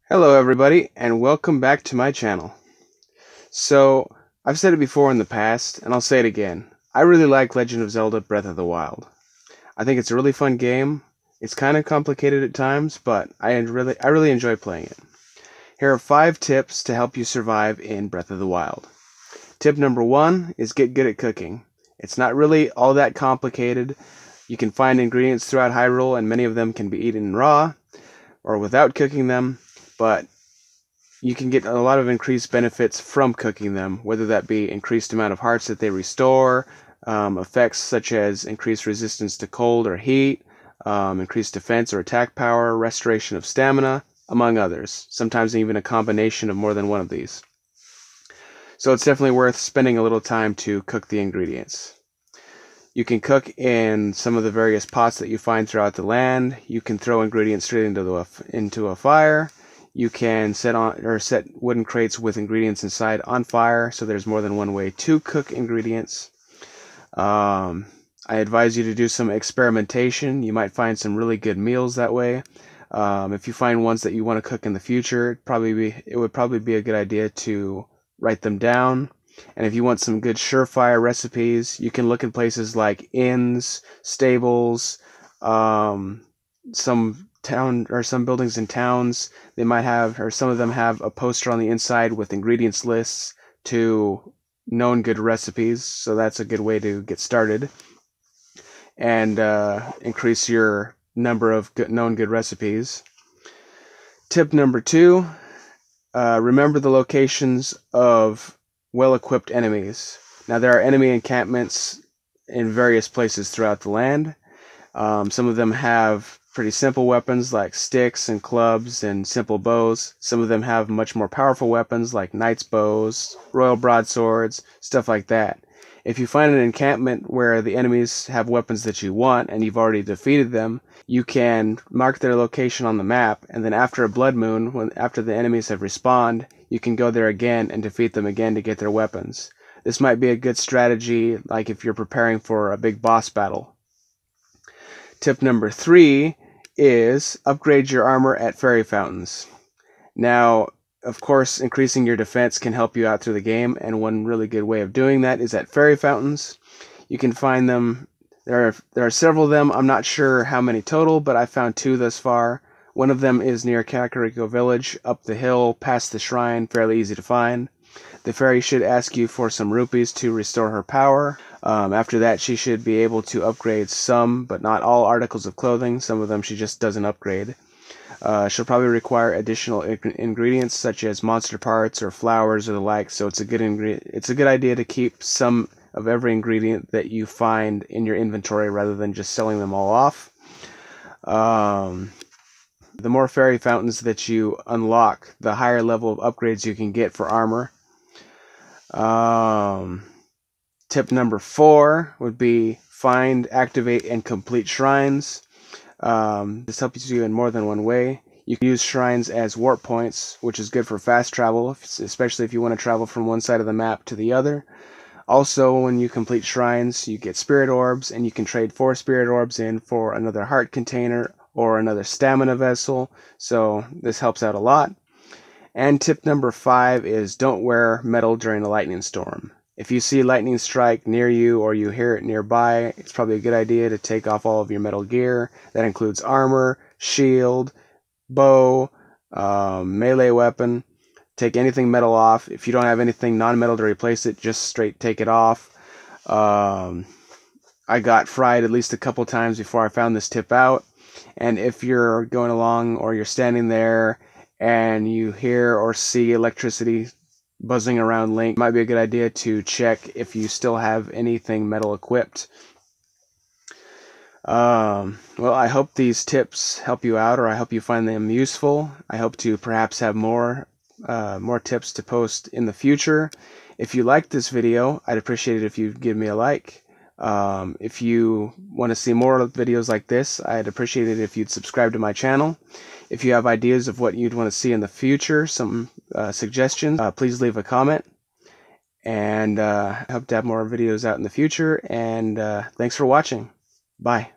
Hello everybody, and welcome back to my channel. So, I've said it before in the past, and I'll say it again. I really like Legend of Zelda Breath of the Wild. I think it's a really fun game. It's kind of complicated at times, but I really enjoy playing it. Here are 5 tips to help you survive in Breath of the Wild. Tip number 1 is get good at cooking. It's not really all that complicated. You can find ingredients throughout Hyrule, and many of them can be eaten raw or without cooking them, but you can get a lot of increased benefits from cooking them, whether that be increased amount of hearts that they restore, effects such as increased resistance to cold or heat, increased defense or attack power, restoration of stamina, among others. Sometimes even a combination of more than one of these. So it's definitely worth spending a little time to cook the ingredients. You can cook in some of the various pots that you find throughout the land. You can throw ingredients straight into a fire. You can set wooden crates with ingredients inside on fire, so there's more than one way to cook ingredients. I advise you to do some experimentation. You might find some really good meals that way. If you find ones that you want to cook in the future, it would probably be a good idea to write them down. And if you want some good surefire recipes, you can look in places like inns, stables, some buildings in towns. They might have, or some of them have, a poster on the inside with ingredients lists to known good recipes. So that's a good way to get started and increase your number of known good recipes. Tip number 2, remember the locations of well-equipped enemies. Now, there are enemy encampments in various places throughout the land. Some of them have pretty simple weapons like sticks and clubs and simple bows. Some of them have much more powerful weapons like knight's bows, royal broadswords, stuff like that. If you find an encampment where the enemies have weapons that you want and you've already defeated them, you can mark their location on the map, and then after a blood moon, after the enemies have respawned, you can go there again and defeat them again to get their weapons. This might be a good strategy, like if you're preparing for a big boss battle. Tip number 3 is upgrade your armor at fairy fountains. Now, of course, increasing your defense can help you out through the game, and one really good way of doing that is at fairy fountains. You can find them. There are several of them. I'm not sure how many total, but I found 2 thus far. One of them is near Kakariko Village, up the hill, past the shrine, fairly easy to find. The fairy should ask you for some rupees to restore her power. After that, she should be able to upgrade some, but not all articles of clothing. Some of them she just doesn't upgrade. She'll probably require additional ingredients such as monster parts or flowers or the like, so it's a good idea to keep some of every ingredient that you find in your inventory rather than just selling them all off. The more fairy fountains that you unlock, the higher level of upgrades you can get for armor. Tip number 4 would be find, activate, and complete shrines. This helps you in more than one way. You can use shrines as warp points, which is good for fast travel, especially if you want to travel from one side of the map to the other. Also, when you complete shrines, you get spirit orbs, and you can trade 4 spirit orbs in for another heart container or another stamina vessel, so this helps out a lot. And tip number 5 is don't wear metal during a lightning storm. If you see lightning strike near you or you hear it nearby, it's probably a good idea to take off all of your metal gear. That includes armor, shield, bow, melee weapon. Take anything metal off. If you don't have anything non-metal to replace it, just straight take it off. I got fried at least a couple times before I found this tip out. And if you're going along or you're standing there and you hear or see electricity buzzing around Link, it might be a good idea to check if you still have anything metal equipped. Well, I hope these tips help you out, or I hope you find them useful. I hope to perhaps have more tips to post in the future. If you liked this video, I'd appreciate it if you'd give me a like. If you want to see more videos like this, I'd appreciate it if you'd subscribe to my channel. If you have ideas of what you'd want to see in the future, some suggestions, please leave a comment. And I hope to have more videos out in the future. And thanks for watching. Bye.